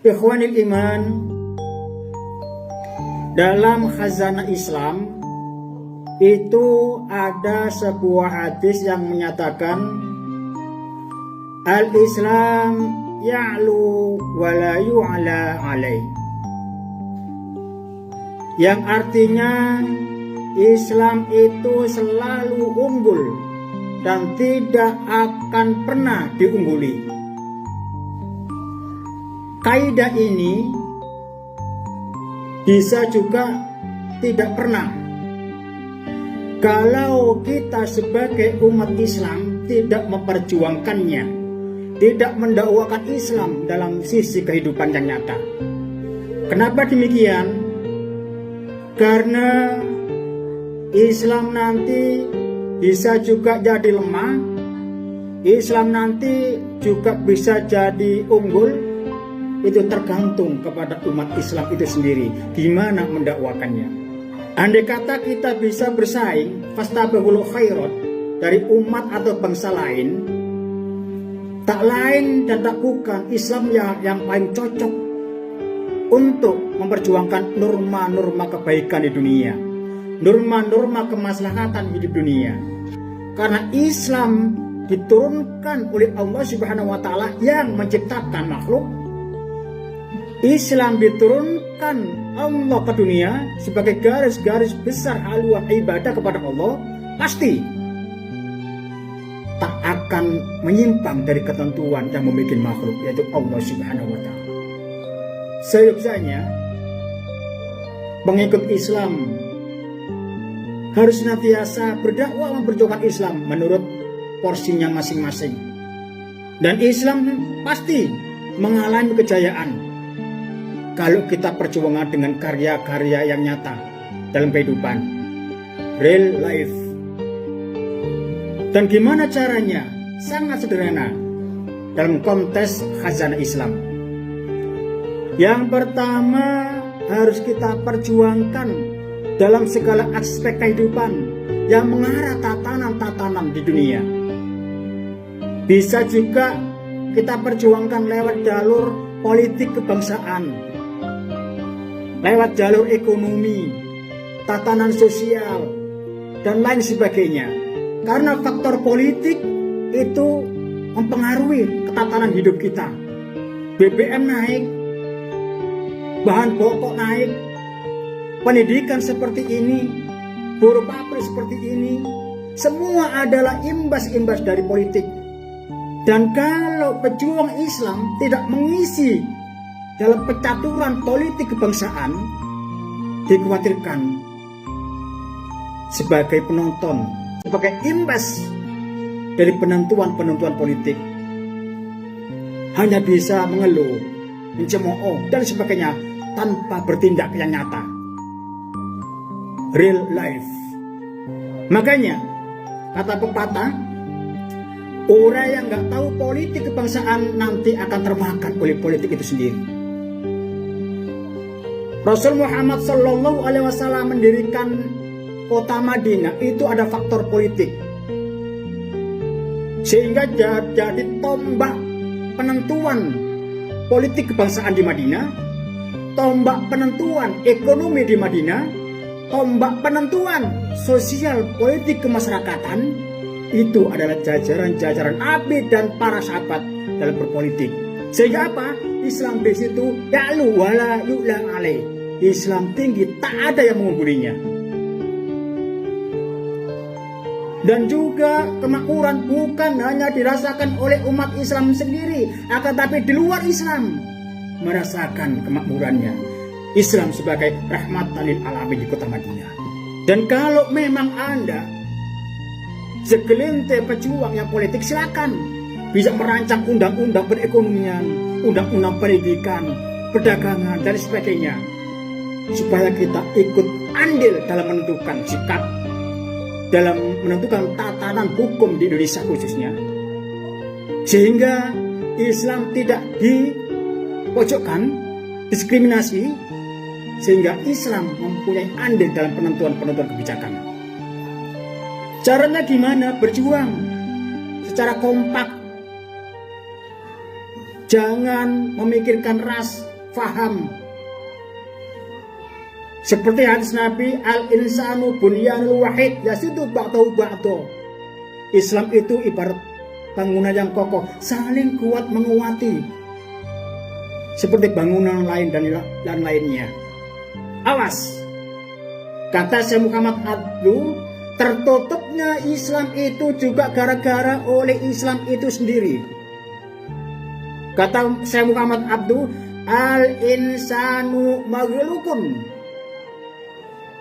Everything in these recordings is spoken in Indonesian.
Ikhwanil iman, dalam khazanah Islam itu ada sebuah hadis yang menyatakan al-Islam ya'lu wa la yu'la alaih, yang artinya Islam itu selalu unggul dan tidak akan pernah diungguli. Kaidah ini bisa juga tidak pernah kalau kita sebagai umat Islam tidak memperjuangkannya, tidak mendakwakan Islam dalam sisi kehidupan yang nyata. Kenapa demikian? Karena Islam nanti bisa juga jadi lemah, Islam nanti juga bisa jadi unggul. Itu tergantung kepada umat Islam itu sendiri, gimana mendakwakannya. Andai kata kita bisa bersaing fastabihul khairat dari umat atau bangsa lain, tak lain dan tak bukan Islam yang paling cocok untuk memperjuangkan norma-norma kebaikan di dunia, norma-norma kemaslahatan hidup dunia. Karena Islam diturunkan oleh Allah Subhanahu wa taala yang menciptakan makhluk. Islam diturunkan Allah ke dunia sebagai garis-garis besar haluan ibadah kepada Allah, pasti tak akan menyimpang dari ketentuan yang membuat makhluk, yaitu Allah Subhanahu wa taala. Seyogyanya pengikut Islam harus senantiasa berdakwah memperjuangkan Islam menurut porsinya masing-masing. Dan Islam pasti mengalami kejayaan kalau kita perjuangan dengan karya-karya yang nyata dalam kehidupan, real life. Dan gimana caranya? Sangat sederhana dalam konteks khazanah Islam. Yang pertama harus kita perjuangkan dalam segala aspek kehidupan yang mengarah tatanan-tatanan di dunia. Bisa juga kita perjuangkan lewat jalur politik kebangsaan, lewat jalur ekonomi, tatanan sosial, dan lain sebagainya. Karena faktor politik itu mempengaruhi ketatanan hidup kita. BBM naik, bahan pokok naik, pendidikan seperti ini, buruh pabrik seperti ini, semua adalah imbas-imbas dari politik. Dan kalau pejuang Islam tidak mengisi dalam pencaturan politik kebangsaan, dikhawatirkan sebagai penonton, sebagai imbas dari penentuan-penentuan politik, hanya bisa mengeluh, mencemooh, dan sebagainya tanpa bertindak yang nyata. Real life. Makanya kata pepatah, orang yang nggak tahu politik kebangsaan nanti akan termakan oleh politik itu sendiri. Rasul Muhammad Sallallahu Alaihi Wasallam mendirikan kota Madinah itu ada faktor politik, sehingga jadi tombak penentuan politik kebangsaan di Madinah, tombak penentuan ekonomi di Madinah, tombak penentuan sosial politik kemasyarakatan. Itu adalah jajaran-jajaran Nabi dan para sahabat dalam berpolitik. Sehingga apa? Islam di situ ya'lu wala yu'la alaih. Islam tinggi, tak ada yang mengunggulinya. Dan juga kemakmuran bukan hanya dirasakan oleh umat Islam sendiri, akan tapi di luar Islam merasakan kemakmurannya. Islam sebagai rahmatan lil alamin di kota Madinah. Dan kalau memang Anda segelintir pejuang yang politik, silakan bisa merancang undang-undang perekonomian, undang-undang pendidikan, perdagangan, dan sebagainya, supaya kita ikut andil dalam menentukan sikap, dalam menentukan tatanan hukum di Indonesia khususnya, sehingga Islam tidak dipojokkan, diskriminasi, sehingga Islam mempunyai andil dalam penentuan-penentuan kebijakan. Caranya gimana? Berjuang secara kompak, Jangan memikirkan ras, faham. Seperti hadis Nabi, al-insanu bunyanul wahid yasidu ba'dahu ba'dahu. Islam itu ibarat bangunan yang kokoh, saling kuat menguati. Seperti bangunan lain dan lainnya. Awas, kata Syekh Muhammad Abduh, tertutupnya Islam itu juga gara-gara oleh Islam itu sendiri. Kata Syekh Muhammad Abduh, al-insanu maghlukun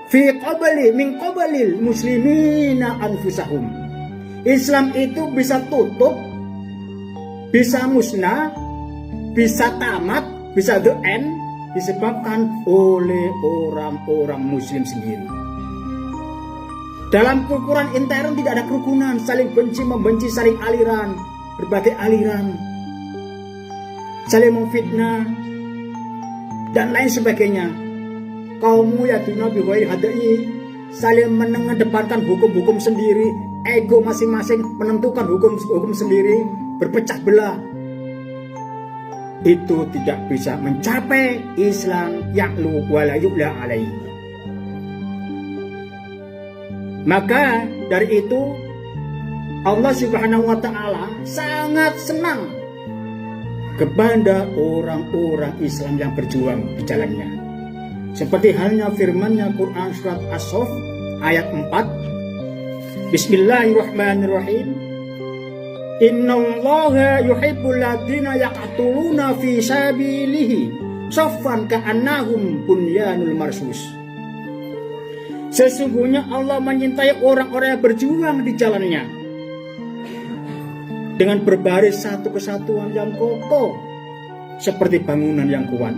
fi qabli min qablil muslimina anfusahum. Islam itu bisa tutup, bisa musnah, bisa tamat, bisa the end, disebabkan oleh orang-orang muslim sendiri. Dalam ukuran intern tidak ada kerukunan, saling benci membenci, saling aliran, berbagai aliran, saling memfitnah dan lain sebagainya. Kaum yaduna bighairi hadai, saling mengedepankan hukum-hukum sendiri, ego masing-masing menentukan hukum sendiri, berpecah belah. Itu tidak bisa mencapai Islam ya'lu wa la yu'la alaihi. Maka dari itu Allah Subhanahu wa taala sangat senang kepada orang-orang Islam yang berjuang di jalannya. Seperti halnya firman-Nya Quran surat As-Saff ayat 4. Bismillahirrahmanirrahim. Innallaha yuhibbul ladzina yaqtuluna fi sabilihi saffan ka'annahum bunyanul marsus. Sesungguhnya Allah menyintai orang-orang yang berjuang di jalannya dengan berbaris satu kesatuan yang kokoh seperti bangunan yang kuat.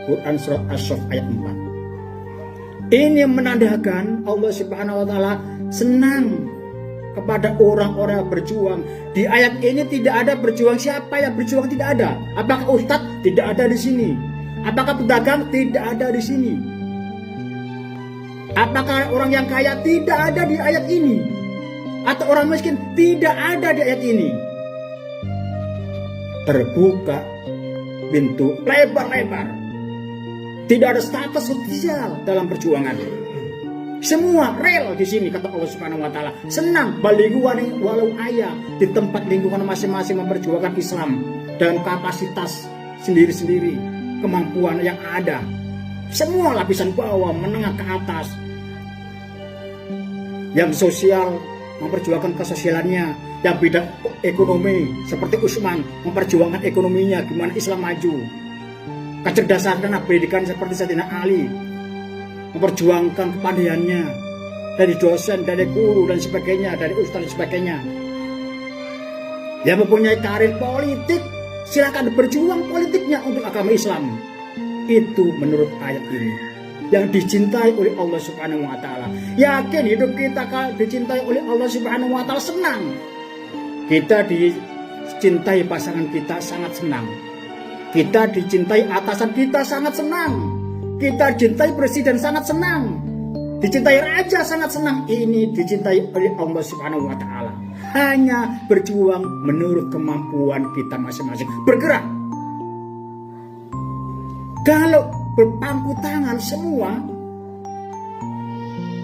Quran surat As-Saff ayat 4. Ini menandakan Allah Subhanahu wa taala senang kepada orang-orang yang berjuang. Di ayat ini tidak ada berjuang, siapa yang berjuang tidak ada. Apakah ustadz? Tidak ada di sini. Apakah pedagang? Tidak ada di sini. Apakah orang yang kaya? Tidak ada di ayat ini. Atau orang miskin? Tidak ada di ayat ini. Terbuka pintu lebar-lebar. Tidak ada status sosial dalam perjuangan. Semua rel di sini, kata Allah Subhanahu wa taala. Senang balighu walau ayah, di tempat lingkungan masing-masing memperjuangkan Islam dan kapasitas sendiri-sendiri, kemampuan yang ada. Semua lapisan bawah, menengah ke atas. Yang sosial memperjuangkan kesosialannya, yang bidang ekonomi seperti Utsman memperjuangkan ekonominya, gimana Islam maju. Kecerdasan dan pendidikan seperti Sayyidina Ali memperjuangkan kepandaiannya dari dosen, dari guru dan sebagainya, dari ustaz dan sebagainya. Yang mempunyai karir politik, silakan berjuang politiknya untuk agama Islam. Itu menurut ayat ini yang dicintai oleh Allah Subhanahu wa taala. Yakin hidup kita dicintai oleh Allah Subhanahu wa taala, senang. Kita dicintai pasangan kita, sangat senang. Kita dicintai atasan kita, sangat senang. Kita dicintai presiden, sangat senang. Dicintai raja, sangat senang. Ini dicintai oleh Allah Subhanahu wa taala. Hanya berjuang menurut kemampuan kita masing-masing. Bergerak. Kalau berpangku tangan semua,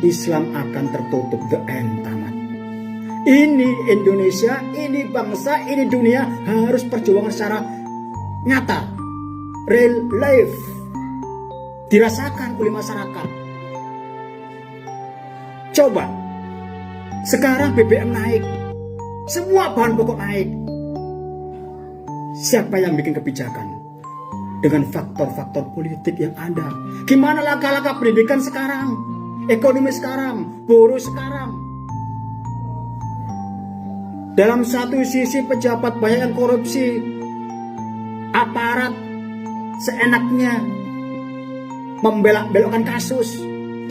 Islam akan tertutup, the end, tamat. Ini Indonesia, ini bangsa, ini dunia harus perjuangan secara nyata, real life, dirasakan oleh masyarakat. Coba, sekarang BBM naik, semua bahan pokok naik. Siapa yang bikin kebijakan? Dengan faktor-faktor politik yang ada. Gimana langkah-langkah pendidikan sekarang? Ekonomi sekarang? Buruh sekarang? Dalam satu sisi pejabat banyak yang korupsi, aparat seenaknya membelok-belokkan kasus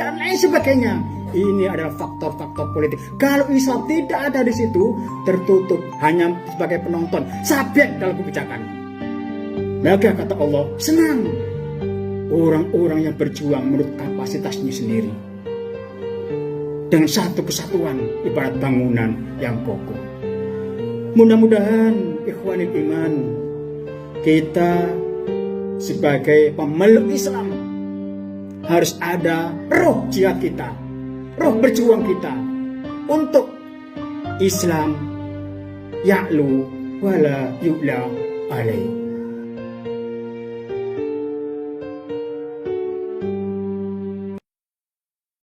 dan lain sebagainya. Ini adalah faktor-faktor politik. Kalau Islam tidak ada di situ, tertutup, hanya sebagai penonton, subjek dalam kebijakan. Maka kata Allah, senang orang-orang yang berjuang menurut kapasitasnya sendiri, dengan satu kesatuan ibarat bangunan yang kokoh. Mudah-mudahan ikhwanil iman, kita sebagai pemeluk Islam harus ada roh jihad kita, roh berjuang kita untuk Islam ya'lu wala yu'la alaih.